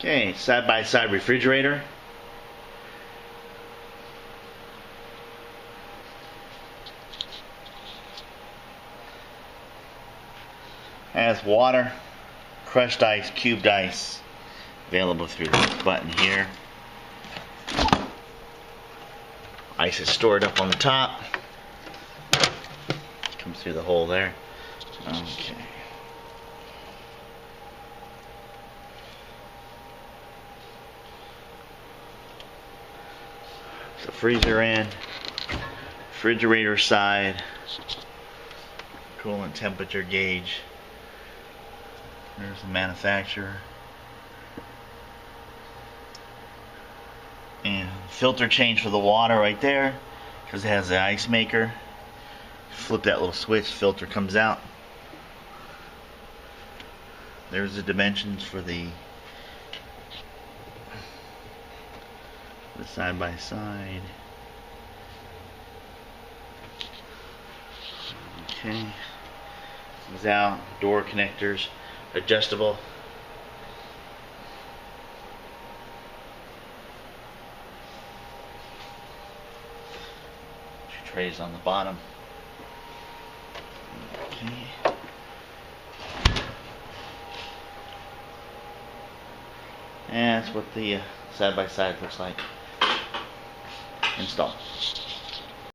Okay, side-by-side refrigerator. Has water, crushed ice, cubed ice available through this button here. Ice is stored up on the top. Comes through the hole there. Okay. So freezer in, refrigerator side, coolant temperature gauge. There's the manufacturer. And filter change for the water right there, because it has the ice maker. Flip that little switch, filter comes out. There's the dimensions for the side by side. Okay. Comes out, door connectors, adjustable. Trays on the bottom. Okay. And that's what the side by side looks like. Install.